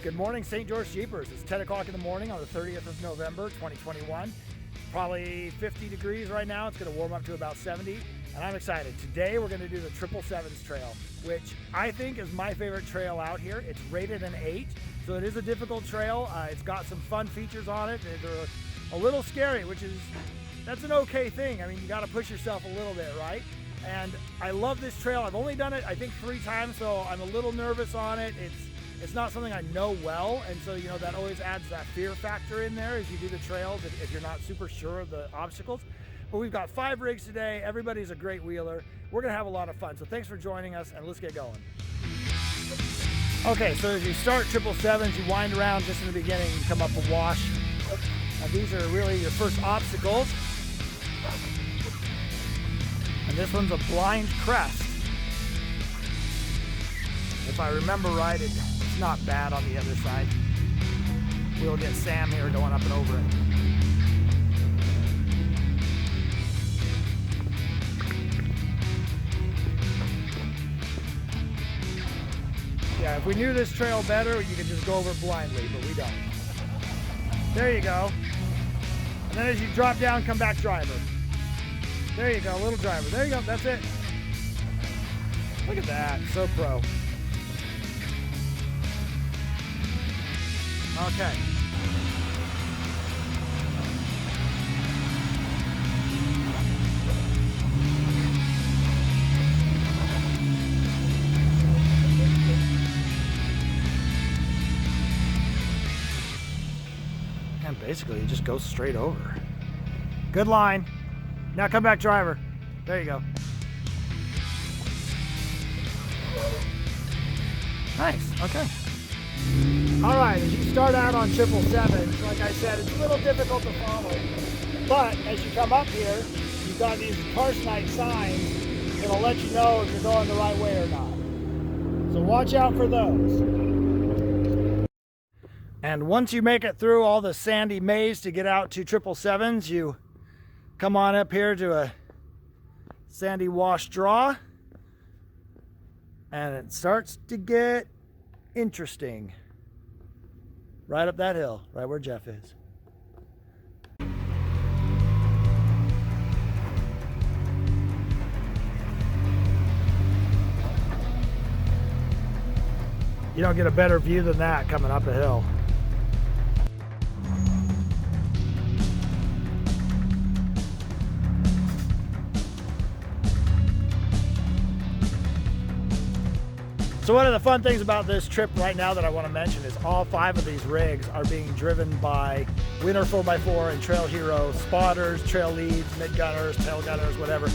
Good morning, St. George Jeepers. It's 10 o'clock in the morning on the 30th of November, 2021. Probably 50 degrees right now. It's going to warm up to about 70, and I'm excited. Today we're going to do the 777s trail, which I think is my favorite trail out here. It's rated an 8, so it is a difficult trail. It's got some fun features on it. They're a little scary, that's an okay thing. I mean, you got to push yourself a little bit, right? And I love this trail. I've only done it, I think, 3 times, so I'm a little nervous on it. It's not something I know well, and so, you know, that always adds that fear factor in there as you do the trails if you're not super sure of the obstacles. But we've got 5 rigs today. Everybody's a great wheeler. We're gonna have a lot of fun. So thanks for joining us, and let's get going. Okay, so as you start 777s, you wind around just in the beginning, you come up a wash. And these are really your first obstacles. And this one's a blind crest. If I remember right, it's not bad on the other side. We'll get Sam here going up and over it. Yeah, if we knew this trail better, you could just go over it blindly, but we don't. There you go. And then as you drop down, come back driver. There you go, little driver. There you go, that's it. Look at that, so pro. Okay. And basically, you just go straight over. Good line. Now come back, driver. There you go. Nice, okay. All right, as you start out on 777s, like I said, it's a little difficult to follow. But as you come up here, you've got these Carstnite signs that'll let you know if you're going the right way or not. So watch out for those. And once you make it through all the sandy maze to get out to 777s, you come on up here to a sandy wash draw. And it starts to get interesting. Right up that hill, right where Jeff is. You don't get a better view than that coming up a hill. So one of the fun things about this trip right now that I want to mention is all 5 of these rigs are being driven by Winter 4x4 and Trail Hero spotters, trail leads, mid-gunners, tail gunners, whatever.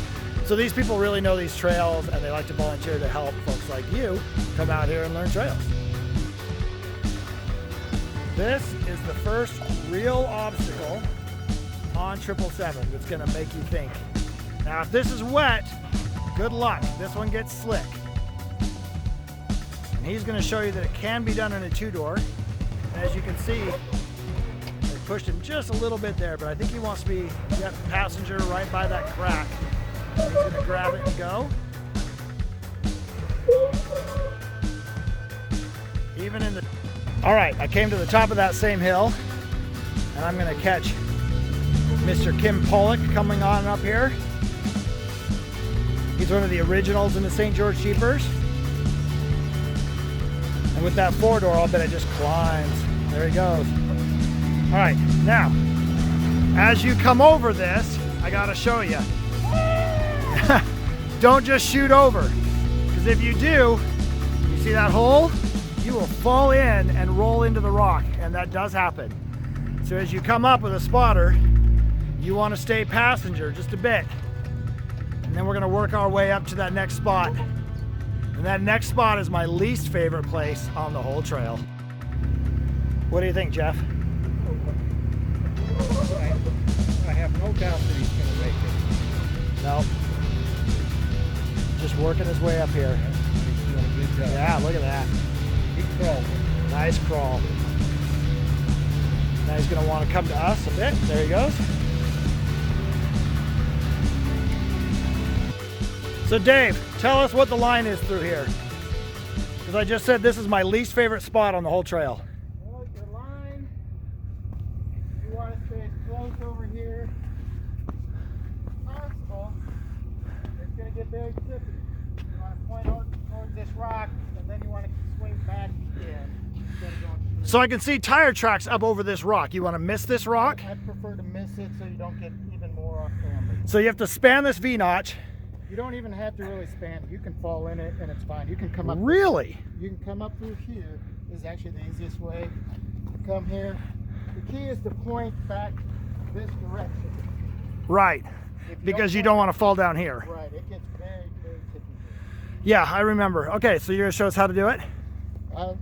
So these people really know these trails, and they like to volunteer to help folks like you come out here and learn trails. This is the first real obstacle on 777 that's going to make you think. Now if this is wet, good luck. This one gets slick. And he's going to show you that it can be done in a 2-door. And as you can see, I pushed him just a little bit there, but I think he wants to be, you got the passenger right by that crack. He's going to grab it and go. Even in the... All right, I came to the top of that same hill, and I'm going to catch Mr. Kim Pollock coming on up here. He's one of the originals in the St. George Jeepers. And with that 4-door, I'll bet it just climbs. There he goes. All right, now, as you come over this, I gotta show you. Don't just shoot over, because if you do, you see that hole? You will fall in and roll into the rock, and that does happen. So as you come up with a spotter, you want to stay passenger just a bit. And then we're gonna work our way up to that next spot. And that next spot is my least favorite place on the whole trail. What do you think, Jeff? I have no doubt that he's going to make it. No. Just working his way up here. He's doing a good job. Yeah, look at that. He crawled. Nice crawl. Now he's going to want to come to us a bit. There he goes. So Dave, tell us what the line is through here. Because I just said this is my least favorite spot on the whole trail. very tippy. You want to point towards this rock, and then you want to swing back again. Instead of going So I can see tire tracks up over this rock. You want to miss this rock? I prefer to miss it so you don't get even more off camber. So you have to span this V-notch. You don't even have to really span it. You can fall in it and it's fine. You can come up. Really? You can come up through here. This is actually the easiest way. You come here. The key is to point back this direction. Right. Because you don't want to fall down here. Right. It gets very, very tippy here. Yeah, I remember. Okay, so you're going to show us how to do it? I'll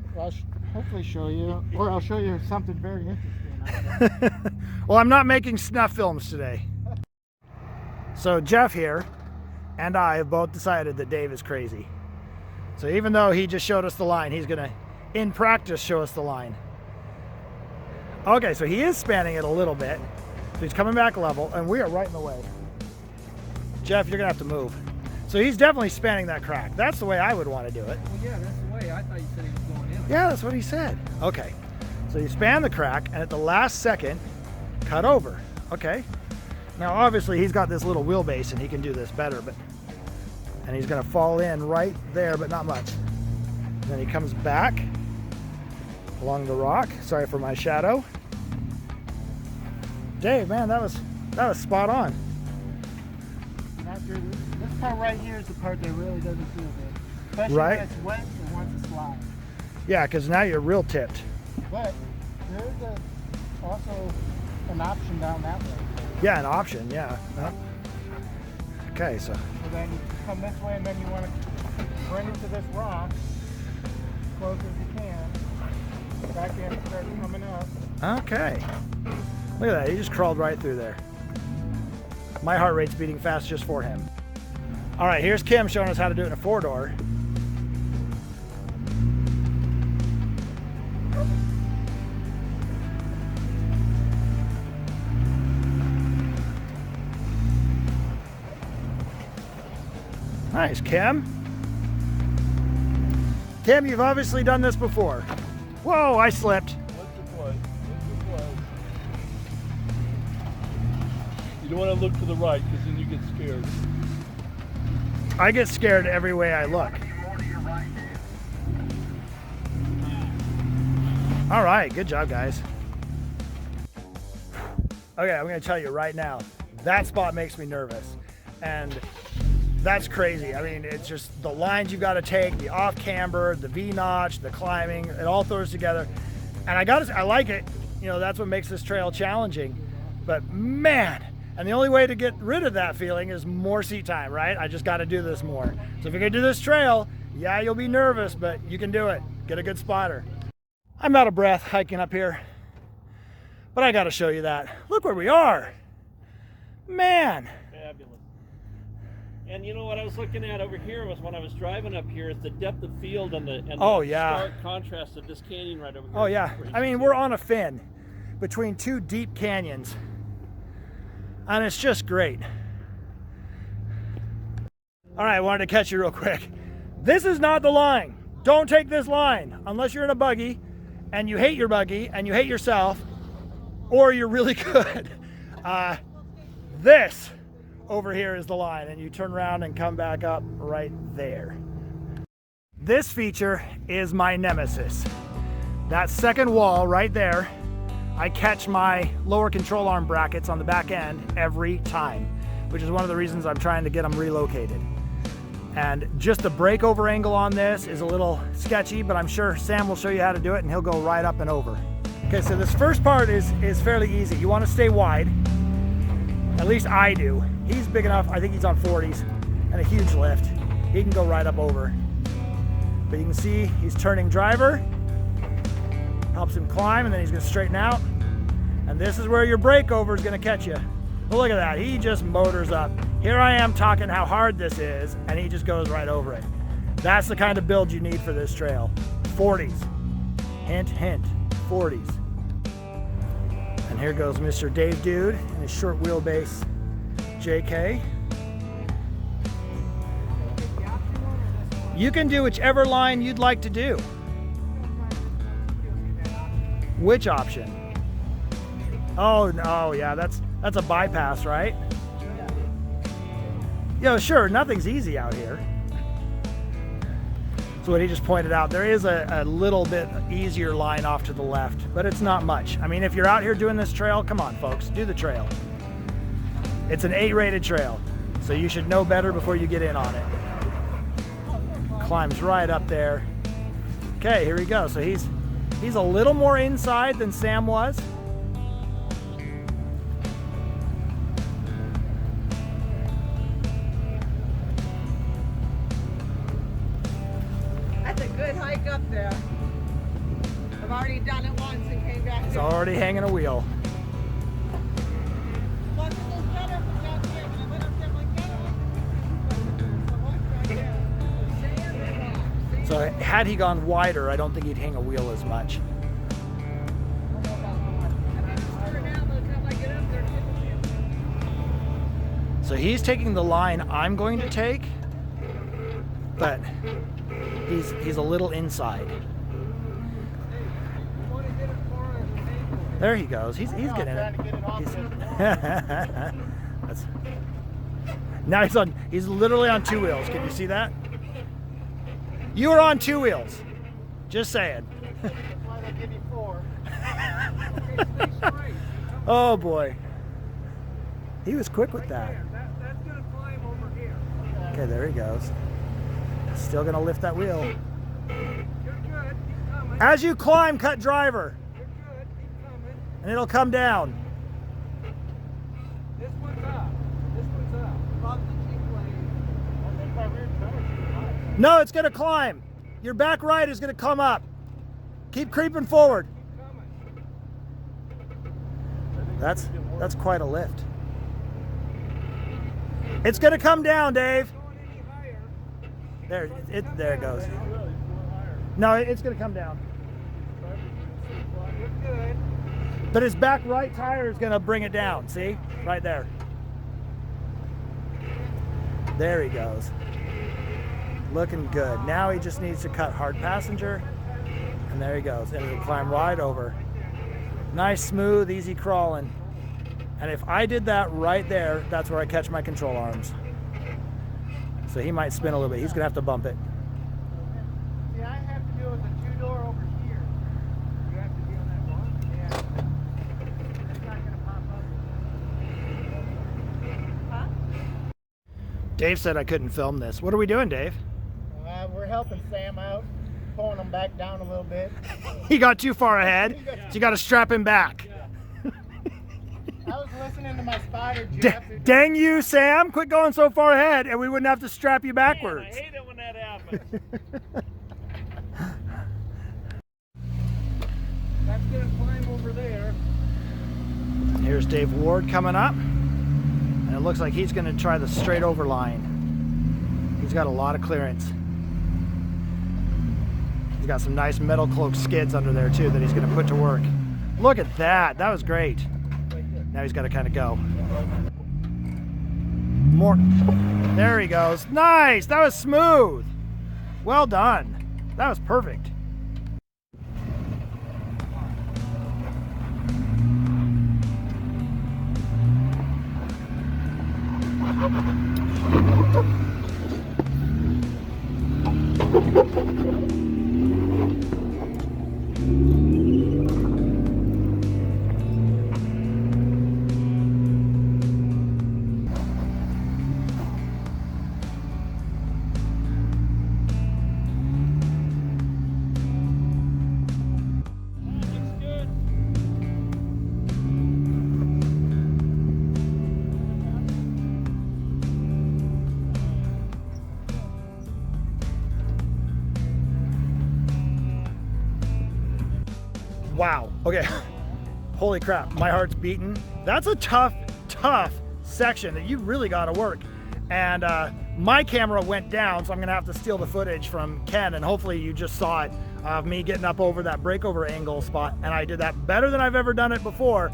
hopefully show you, or I'll show you something very interesting. Well, I'm not making snuff films today. So Jeff here and I have both decided that Dave is crazy. So even though he just showed us the line, he's gonna, in practice, show us the line. Okay, so he is spanning it a little bit. So he's coming back level, and we are right in the way. Jeff, you're gonna have to move. So he's definitely spanning that crack. That's the way I would want to do it. Well, yeah, that's the way. I thought you said he was going in. Yeah, that's what he said. Okay, so you span the crack, and at the last second, cut over. Okay. Now, obviously, he's got this little wheelbase, and he can do this better, and he's gonna fall in right there, but not much. Then he comes back along the rock. Sorry for my shadow. Dave, man, that was spot on. This part right here is the part that really doesn't feel good. Especially Right. when it's wet and wants to slide. Yeah, because now you're real tipped. But there's also an option down that way. Yeah, an option, yeah. Okay, so. So then you come this way and then you want to bring it to this rock as close as you can. Back in and start coming up. Okay. Look at that, he just crawled right through there. My heart rate's beating fast just for him. All right, here's Kim showing us how to do it in a 4-door. Nice, Kim. Kim, you've obviously done this before. Whoa, I slipped. What's the play? You don't want to look to the right because then you get scared. I get scared every way I look. All right, good job, guys. Okay, I'm gonna tell you right now, that spot makes me nervous. And that's crazy. I mean, it's just the lines you've got to take, the off camber, the V-notch, the climbing, it all throws together. And I like it. You know, that's what makes this trail challenging. But man, and the only way to get rid of that feeling is more seat time, right? I just got to do this more. So if you're gonna do this trail, yeah, you'll be nervous, but you can do it. Get a good spotter. I'm out of breath hiking up here, but I got to show you that. Look where we are. Man. Fabulous. And you know what I was looking at over here was when I was driving up here is the depth of field and the stark contrast of this canyon right over here. Oh yeah. I mean, we're on a fin between two deep canyons, and it's just great. All right, I wanted to catch you real quick. This is not the line. Don't take this line unless you're in a buggy and you hate your buggy and you hate yourself, or you're really good. This over here is the line, and you turn around and come back up right there. This feature is my nemesis. That second wall right there, I catch my lower control arm brackets on the back end every time, which is one of the reasons I'm trying to get them relocated. And just the breakover angle on this is a little sketchy, but I'm sure Sam will show you how to do it and he'll go right up and over. Okay, so this first part is fairly easy. You want to stay wide. At least I do. He's big enough, I think he's on 40s and a huge lift. He can go right up over. But you can see he's turning driver, helps him climb, and then he's gonna straighten out. And this is where your breakover is gonna catch you. But look at that, he just motors up. Here I am talking how hard this is, and he just goes right over it. That's the kind of build you need for this trail. 40s, hint, hint, 40s. And here goes Mr. Dave Dude in his short wheelbase JK. You can do whichever line you'd like to do. Which option? Oh no, yeah, that's a bypass, right? Sure, nothing's easy out here. So what he just pointed out, there is a little bit easier line off to the left, but it's not much. I mean, if you're out here doing this trail, come on folks, do the trail. It's an 8 rated trail, so you should know better before you get in on it. Climbs right up there. Okay, here we go. So he's a little more inside than Sam was. That's a good hike up there. I've already done it once and came back. He's already hanging a wheel. Plus, it was better from down here. When I went up there, I'm like, get on. Sand and rock. So had he gone wider, I don't think he'd hang a wheel as much. So he's taking the line I'm going to take, but he's a little inside. There he goes. He's getting it. Now he's literally on 2 wheels. Can you see that? You are on 2 wheels. Just saying. Oh boy. He was quick with that. That's gonna climb over here. Okay, there he goes. Still gonna lift that wheel. You're good. Keep coming. As you climb, cut driver, You're good. Keep coming. and it'll come down. This one's up. This one's up. Above the cheek blade. I think my rear tire's too high. No, it's gonna climb. Your back right is gonna come up. Keep creeping forward. Keep coming. That's quite a lift. It's gonna come down, Dave. Going any higher. There it goes. No, it's gonna come down. You're good. But his back right tire is gonna bring it down. See? Right there. There he goes. Looking good. Now he just needs to cut hard passenger. And there he goes. And it'll climb right over. Nice, smooth, easy crawling. And if I did that right there, that's where I catch my control arms. So he might spin a little bit. He's gonna have to bump it. See, I have to do it with a 2-door over here. You have to be on that one? Yeah. It's not gonna pop up. Huh? Dave said I couldn't film this. What are we doing, Dave? We're helping Sam out, pulling him back down a little bit. He got too far ahead, so you gotta strap him back. I was listening to my spider, Jeff. Dang you, Sam! Quit going so far ahead, and we wouldn't have to strap you backwards. Man, I hate it when that happens. That's gonna climb over there. Here's Dave Ward coming up, and it looks like he's going to try the straight over line. He's got a lot of clearance. He's got some nice metal cloak skids under there too that he's going to put to work. Look at that. That was great. Now he's got to kind of go. More. There he goes. Nice. That was smooth. Well done. That was perfect. Wow. Okay. Holy crap. My heart's beating. That's a tough section that you really got to work. And my camera went down, so I'm going to have to steal the footage from Ken. And hopefully you just saw it of me getting up over that breakover angle spot. And I did that better than I've ever done it before.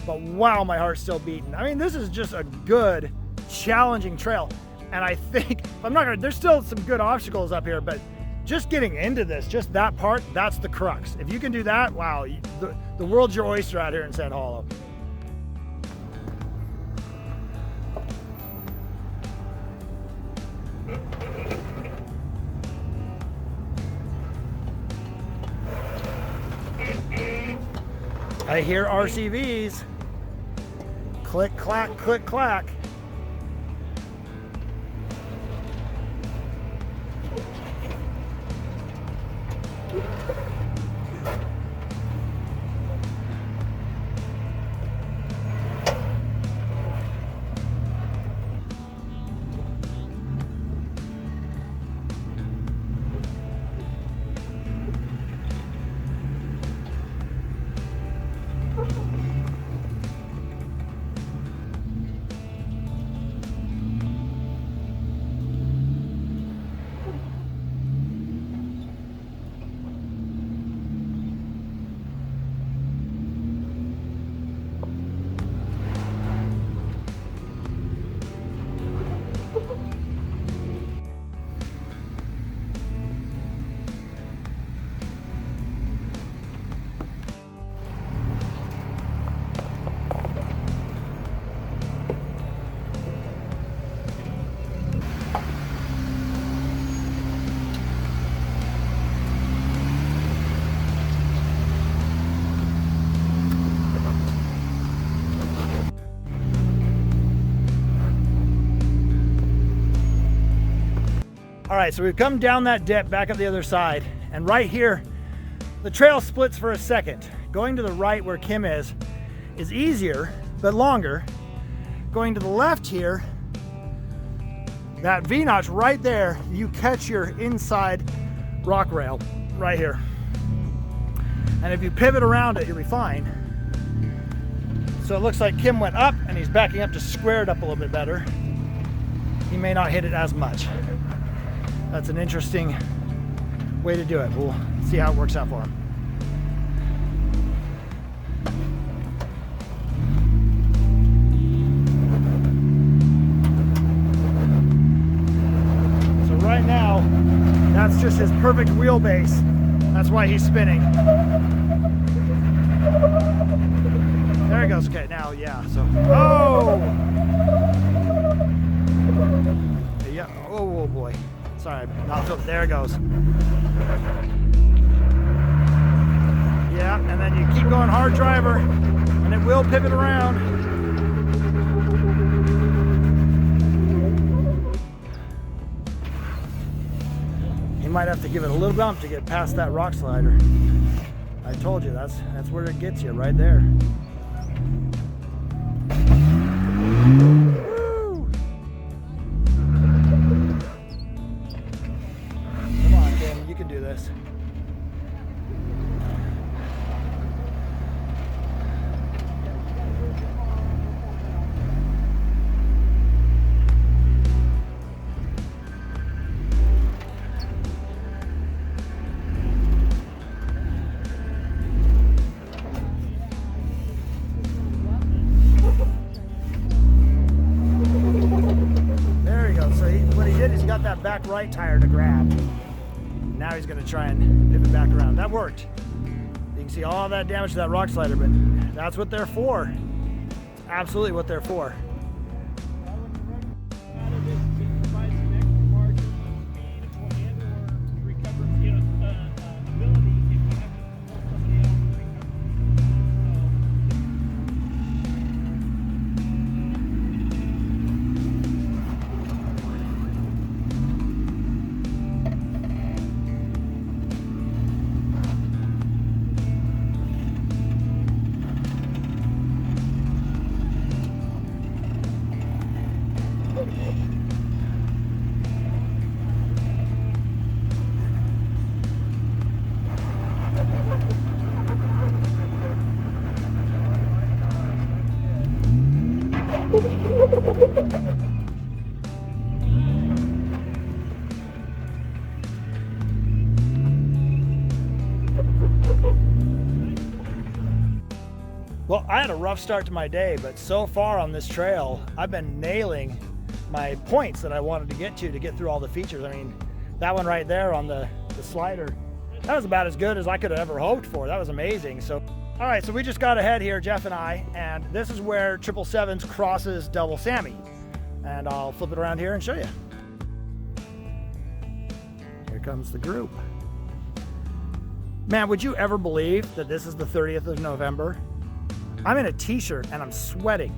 But wow, my heart's still beating. I mean, this is just a good, challenging trail. And I think, there's still some good obstacles up here, but just getting into this, just that part, that's the crux. If you can do that, wow, the world's your oyster out here in Sand Hollow. I hear RCVs. Click, clack, click, clack. All right, so we've come down that dip back up the other side, and right here, the trail splits for a second. Going to the right where Kim is easier, but longer. Going to the left here, that V-notch right there, you catch your inside rock rail right here. And if you pivot around it, you'll be fine. So it looks like Kim went up and he's backing up to square it up a little bit better. He may not hit it as much. That's an interesting way to do it. We'll see how it works out for him. So right now, that's just his perfect wheelbase. That's why he's spinning. There he goes. Okay, now, yeah, so, oh! Yeah, oh boy. Sorry, not filled. There it goes. Yeah, and then you keep going hard driver, and it will pivot around. You might have to give it a little bump to get past that rock slider. I told you, that's where it gets you, right there. You can do this. There you go. So what he did is he got that back right tire to grab. Now he's going to try and pivot back around. That worked. You can see all that damage to that rock slider, but that's what they're for. It's absolutely what they're for. Well, I had a rough start to my day, but so far on this trail, I've been nailing my points that I wanted to get through all the features. I mean, that one right there on the slider, that was about as good as I could have ever hoped for. That was amazing. So, all right, so we just got ahead here, Jeff and I, and this is where 777s crosses Double Sammy. And I'll flip it around here and show you. Here comes the group. Man, would you ever believe that this is the 30th of November? I'm in a t-shirt and I'm sweating.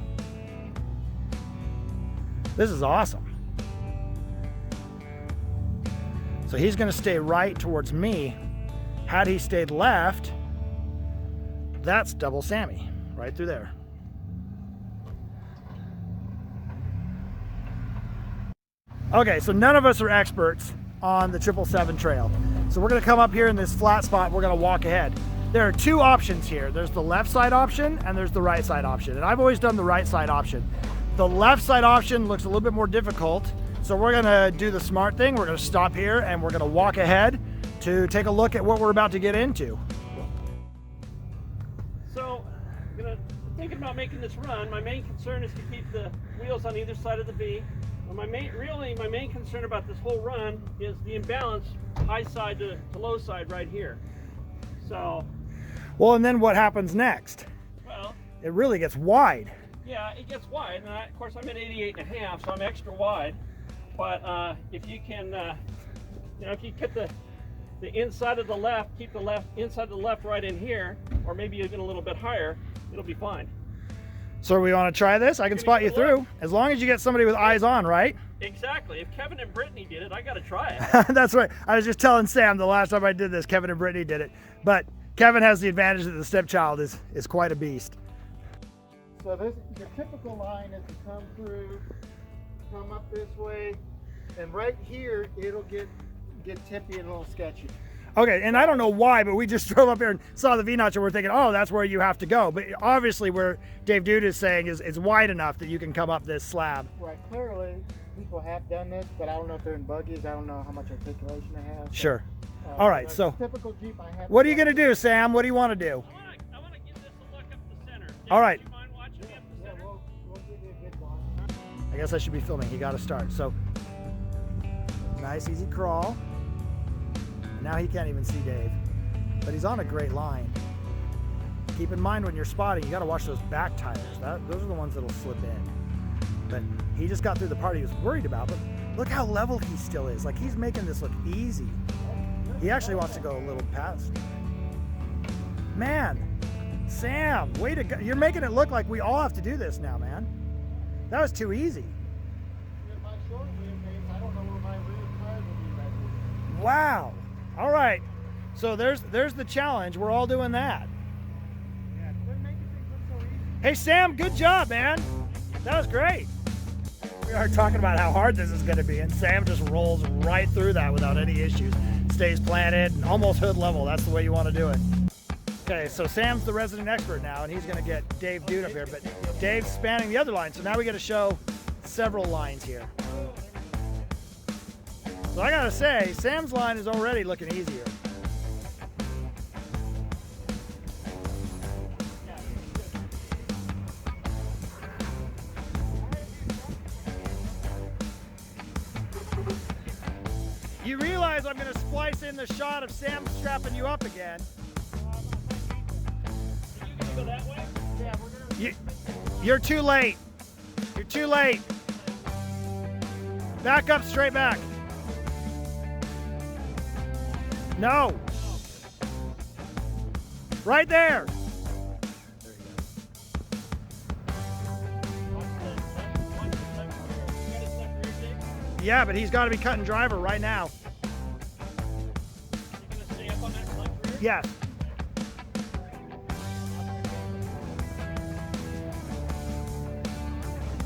This is awesome. So he's gonna stay right towards me. Had he stayed left, that's Double Sammy, right through there. Okay, so none of us are experts on the 777 trail. So we're gonna come up here in this flat spot, we're gonna walk ahead. There are two options here. There's the left side option and there's the right side option. And I've always done the right side option. The left side option looks a little bit more difficult. So we're gonna do the smart thing. We're gonna stop here and we're gonna walk ahead to take a look at what we're about to get into. So, thinking about making this run, my main concern is to keep the wheels on either side of the V. My main concern about this whole run is the imbalance, high side to low side right here. So, well, and then what happens next? Well, it really gets wide. Yeah, it gets wide, and of course I'm at 88.5, so I'm extra wide. But if you can, if you get the inside of the left, keep the left inside of the left right in here, or maybe even a little bit higher, it'll be fine. So we want to try this? I can spot you through. As long as you get somebody with eyes on, right? Exactly. If Kevin and Brittany did it, I got to try it. That's right. I was just telling Sam the last time I did this, Kevin and Brittany did it. But Kevin has the advantage that the stepchild is quite a beast. So this, your typical line is to come through, come up this way, and right here it'll get tippy and a little sketchy. Okay, and I don't know why, but we just drove up here and saw the V-notch and we're thinking, oh, that's where you have to go. But obviously where Dave Dude is saying is wide enough that you can come up this slab. Right, clearly people have done this, but I don't know if they're in buggies. I don't know how much articulation they have. So, sure. All right, so typical Jeep I have. What are you going to do, Sam? What do you want to do? I want to give this a look up the center. Dave, all right. Do you mind watching me up the center? Yeah, we'll give you a good watch. I guess I should be filming. He got to start. So, nice, easy crawl. Now he can't even see Dave, but he's on a great line. Keep in mind when you're spotting, you got to watch those back tires. Those are the ones that'll slip in. But he just got through the part he was worried about. But look how level he still is. Like, he's making this look easy. He actually wants to go a little past. Man, Sam, way to go. You're making it look like we all have to do this now, man. That was too easy. With my short wheelbase, I don't know where my rear tires will be right here. Wow. All right, so there's the challenge. We're all doing that. Yeah, quit making things look so easy. Hey Sam, good job, man. That was great. We are talking about how hard this is going to be, and Sam just rolls right through that without any issues. Stays planted, almost hood level. That's the way you want to do it. Okay, so Sam's the resident expert now, and he's going to get Dave Dude up here, but Dave's spanning the other line, so now we got to show several lines here. So I gotta say, Sam's line is already looking easier. You realize I'm gonna splice in the shot of Sam strapping you up again. Are you going to go that way? Yeah, we're gonna. You're too late. You're too late. Back up, straight back. No. Right there. Yeah, but he's got to be cutting driver right now. You going to stay up on that left rear? Yes.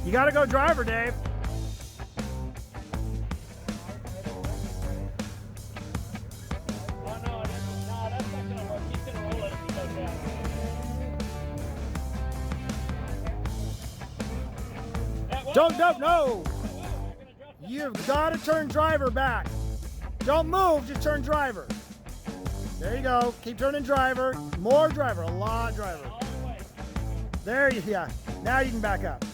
You got to go driver, Dave. Don't, no. You've got to turn driver back. Don't move, just turn driver. There you go. Keep turning driver. More driver, a lot of driver. There you, yeah. Now you can back up.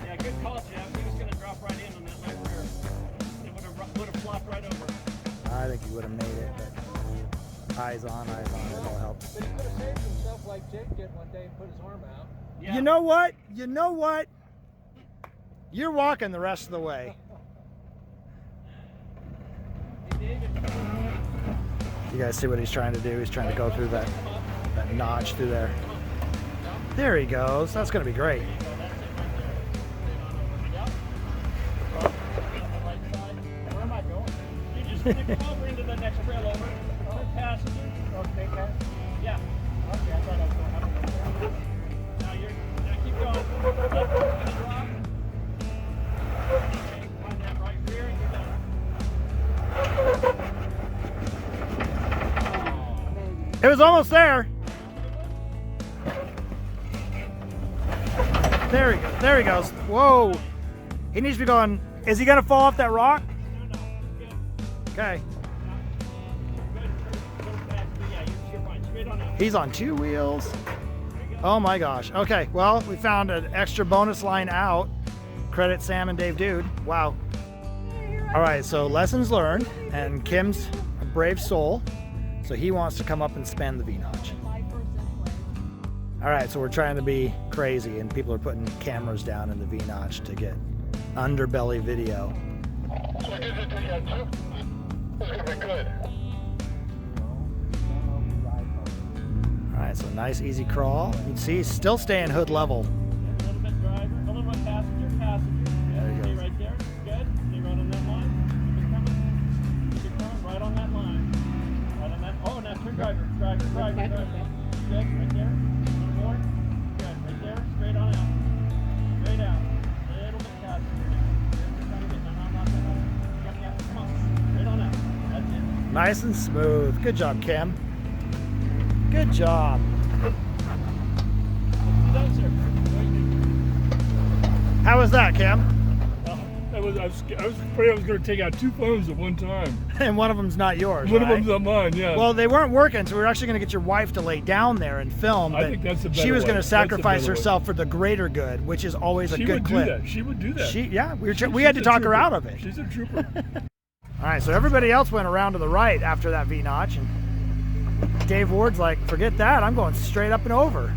Yeah, good call, Jeff. He was going to drop right in on that left rear. It would have flopped right over. I think he would have made it, but eyes on, it all helps. But he could have saved himself like Jake did one day and put his arm out. Yeah. You know what? You know what? You're walking the rest of the way. You guys see what he's trying to do? He's trying to go through that notch through there. There he goes. That's going to be great. Where am I going? You just come over into the next trail over. Passenger. Okay, guys. Yeah. Okay, I thought I was going up. Now keep going. Left foot's gonna drop. Okay, find that right rear and you're done. It was almost there. There he goes. There he goes. Whoa. He needs to be going. Is he going to fall off that rock? No, good. Okay. Good. Go fast. Yeah, you're fine. Straight on out. He's on 2 wheels. Oh my gosh. Okay, well, we found an extra bonus line out. Credit Sam and Dave Dude. Wow. All right, so lessons learned, and Kim's a brave soul, so he wants to come up and spend the V-notch. All right, so we're trying to be crazy, and people are putting cameras down in the V-notch to get underbelly video. So I guess it take out 2. This is gonna be good. All right, so nice easy crawl. You can see he's still staying hood level. A little bit driver, a little bit passenger. There he Stay goes. right there. Good. Stay right on that line. Keep it coming. Keep it coming. Right on that line. Right on that. Oh, now turn driver. Driver. Good. Right there. One more. Good. Right there. Straight on out. Straight out. A little bit passenger now. Come on. Straight on out. That's it. Nice and smooth. Good job, Kim. Good job. Done, sir. How was that, Kim? I was afraid I was going to take out 2 phones at one time. And one of them's not yours, One right? of them's not mine, yeah. Well, they weren't working, so we were actually going to get your wife to lay down there and film. I but think that's a better she was way. going to That's a sacrifice better way. herself for the greater good, which is always a she good would clip. do that. She would do that. We had to She's talk a her trooper. out of it. She's a trooper. All right, so everybody else went around to the right after that V-notch, and Dave Ward's like, forget that, I'm going straight up and over.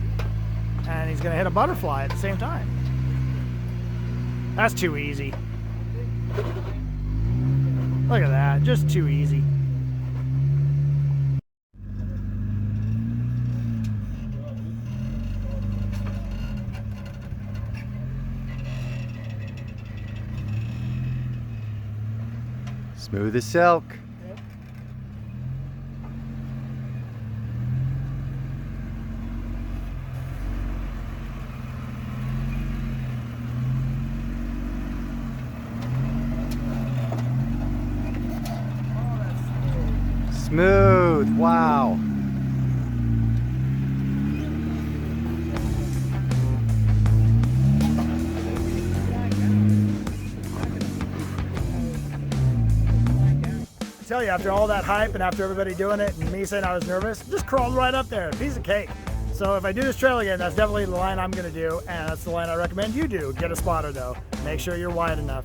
And he's going to hit a butterfly at the same time. That's too easy. Look at that, just too easy. Smooth as silk. Smooth, wow. I tell you, after all that hype and after everybody doing it and me saying I was nervous, just crawled right up there, piece of cake. So if I do this trail again, that's definitely the line I'm gonna do, and that's the line I recommend you do. Get a spotter though. Make sure you're wide enough.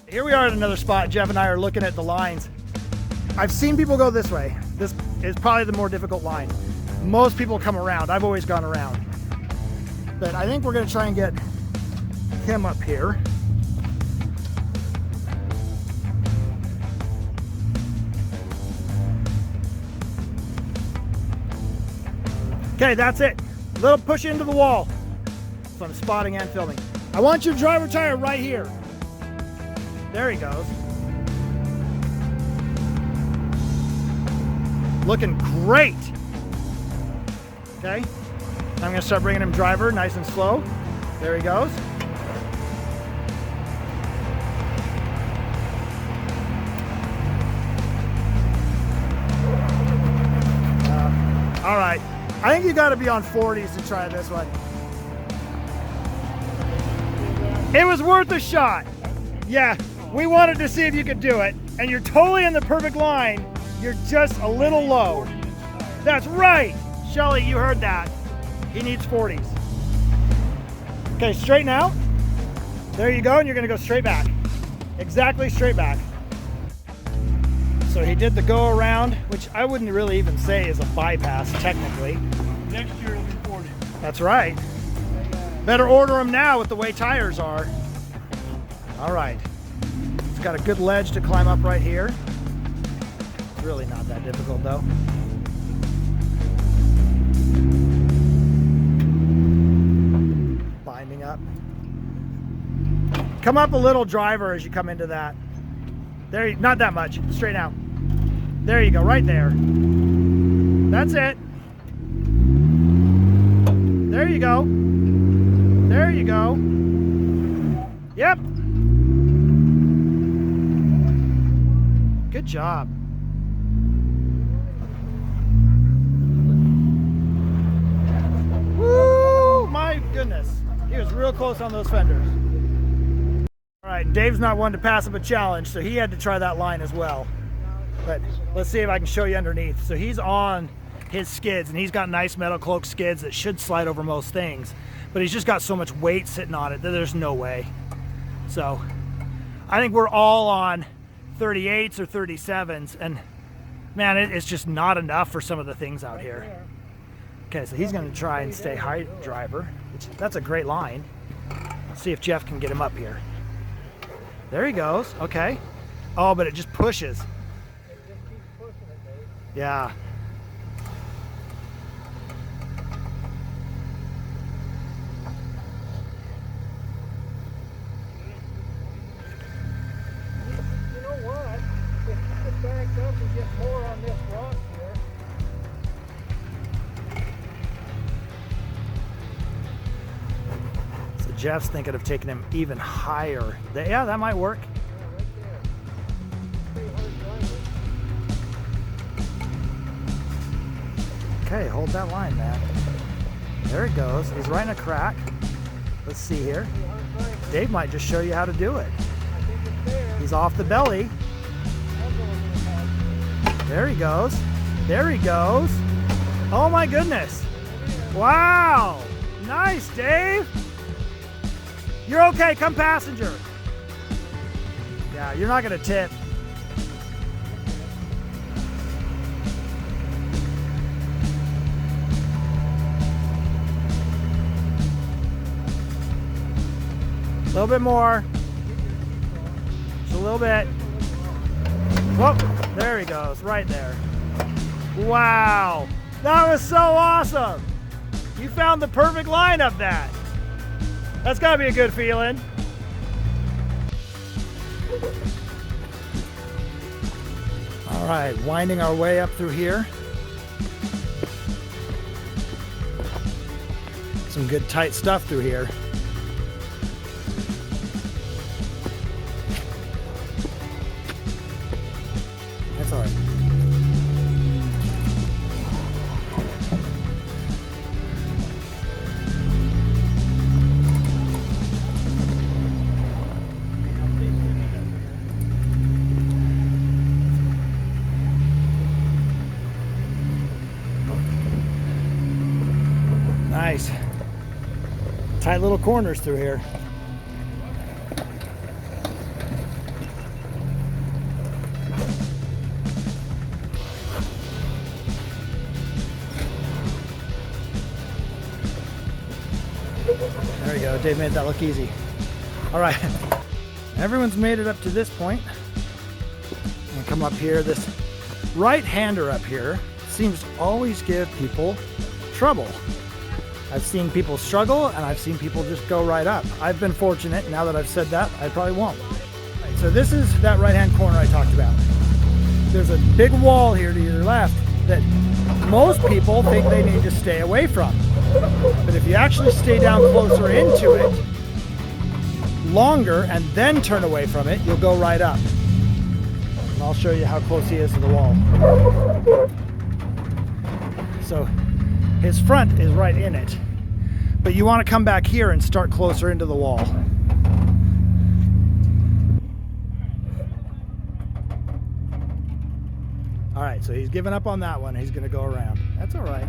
Here we are at another spot. Jeff and I are looking at the lines. I've seen people go this way. This is probably the more difficult line. Most people come around. I've always gone around. But I think we're gonna try and get him up here. Okay, that's it. A little push into the wall. So I'm spotting and filming. I want your driver tire right here. There he goes. Looking great. Okay. I'm gonna start bringing him driver nice and slow. There he goes. All right. I think you got to be on 40s to try this one. It was worth a shot. Yeah, we wanted to see if you could do it, and you're totally in the perfect line. You're just a little low. That's right. Shelly, you heard that. He needs 40s. Okay, straighten out. There you go, and you're going to go straight back. Exactly straight back. So he did the go around, which I wouldn't really even say is a bypass technically. Next year it'll be 40. That's right. Better order them now with the way tires are. All right. It's got a good ledge to climb up right here. It's really not that difficult though. Binding up. Come up a little, driver, as you come into that. There, not that much. Straight out. There you go, right there. That's it. There you go. There you go. Yep. Good job. Woo! My goodness. He was real close on those fenders. All right, Dave's not one to pass up a challenge, so he had to try that line as well. But let's see if I can show you underneath. So he's on his skids, and he's got nice metal cloak skids that should slide over most things, but he's just got so much weight sitting on it that there's no way. So I think we're all on 38s or 37s, and man, it's just not enough for some of the things out here. Okay, so he's going to try and stay high, driver. That's a great line. Let's see if Jeff can get him up here. There he goes. Okay. Oh, but it just pushes. Yeah. You know what? If you could back up and get more on this rock here. So Jeff's thinking of taking him even higher. Yeah, that might work. Okay, hold that line, man. There he goes. He's right in a crack. Let's see here. Dave might just show you how to do it. He's off the belly. There he goes. There he goes. Oh my goodness. Wow. Nice, Dave. You're okay. Come passenger. Yeah, you're not going to tip. A little bit more. Just a little bit. Whoop. There he goes. Right there. Wow. That was so awesome. You found the perfect line of that. That's got to be a good feeling. All right, winding our way up through here. Some good tight stuff through here. That's all right. Nice. Tight little corners through here. There we go. Dave made that look easy. All right. Everyone's made it up to this point. And come up here. This right-hander up here seems to always give people trouble. I've seen people struggle, and I've seen people just go right up. I've been fortunate. Now that I've said that, I probably won't. Right, so this is that right-hand corner I talked about. There's a big wall here to your left that most people think they need to stay away from. But if you actually stay down closer into it, longer, and then turn away from it, you'll go right up. And I'll show you how close he is to the wall. So his front is right in it, but you want to come back here and start closer into the wall. All right, so he's given up on that one. He's going to go around. That's all right.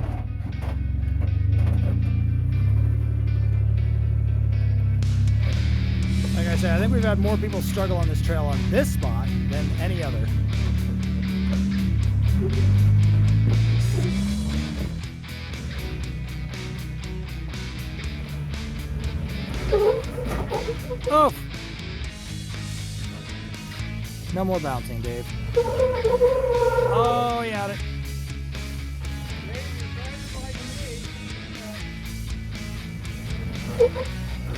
Like I said, I think we've had more people struggle on this trail on this spot than any other. Oh! No more bouncing, Dave. Oh, he had it.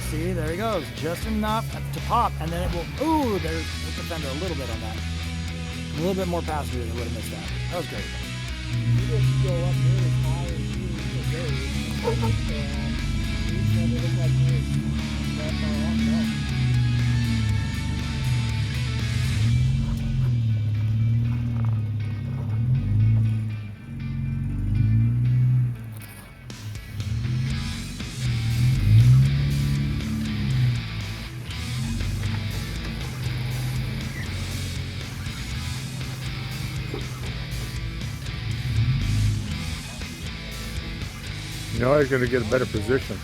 See, there he goes. Just enough to pop, and then it will. Ooh, there's the fender a little bit on that. A little bit more passenger than would have missed that. That was great. You didn't go up there as high as you did. These never look like this. That far off, no. Now he's going to get a better position.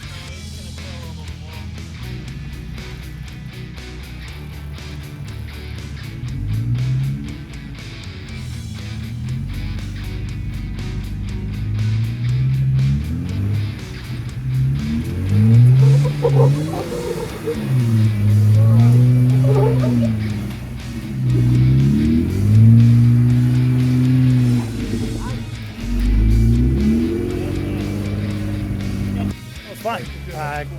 Fun.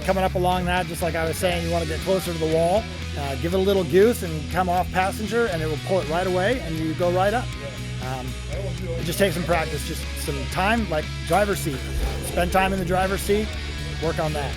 Coming up along that, just like I was saying, you want to get closer to the wall, give it a little goose and come off passenger, and it will pull it right away, and you go right up. It just takes some practice, just some time, like driver's seat. Spend time in the driver's seat, work on that.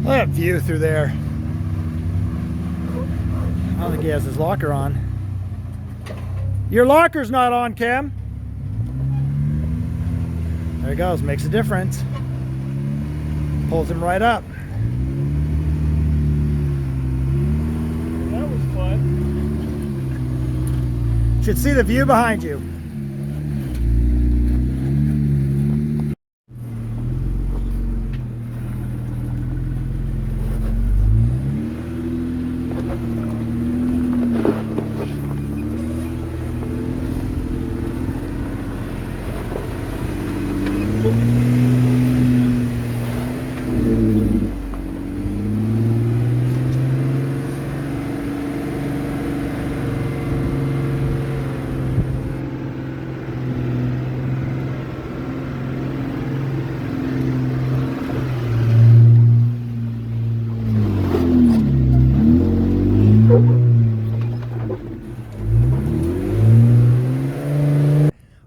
Look at that view through there. I don't think he has his locker on. Your locker's not on, Cam. There he goes, makes a difference. Pulls him right up. That was fun. Should see the view behind you.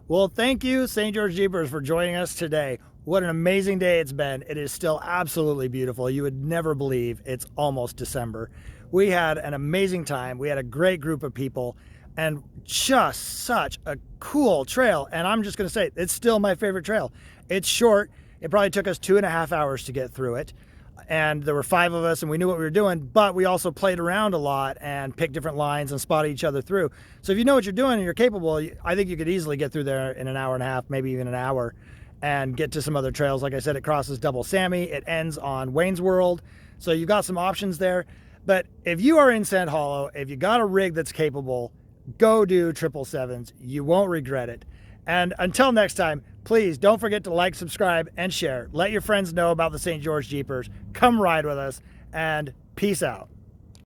Well, thank you, St. George Jeepers, for joining us today. What an amazing day it's been. It is still absolutely beautiful. You would never believe it's almost December. We had an amazing time. We had a great group of people and just such a cool trail. And I'm just going to say, it's still my favorite trail. It's short. It probably took us 2.5 hours to get through it. And there were 5 of us and we knew what we were doing, but we also played around a lot and picked different lines and spotted each other through. So if you know what you're doing and you're capable, I think you could easily get through there in an hour and a half, maybe even an hour, and get to some other trails. Like I said, it crosses Double Sammy. It ends on Wayne's World. So you've got some options there. But if you are in Sand Hollow, if you got a rig that's capable, go do 777s. You won't regret it. And until next time, please don't forget to like, subscribe, and share. Let your friends know about the St. George Jeepers. Come ride with us, and peace out.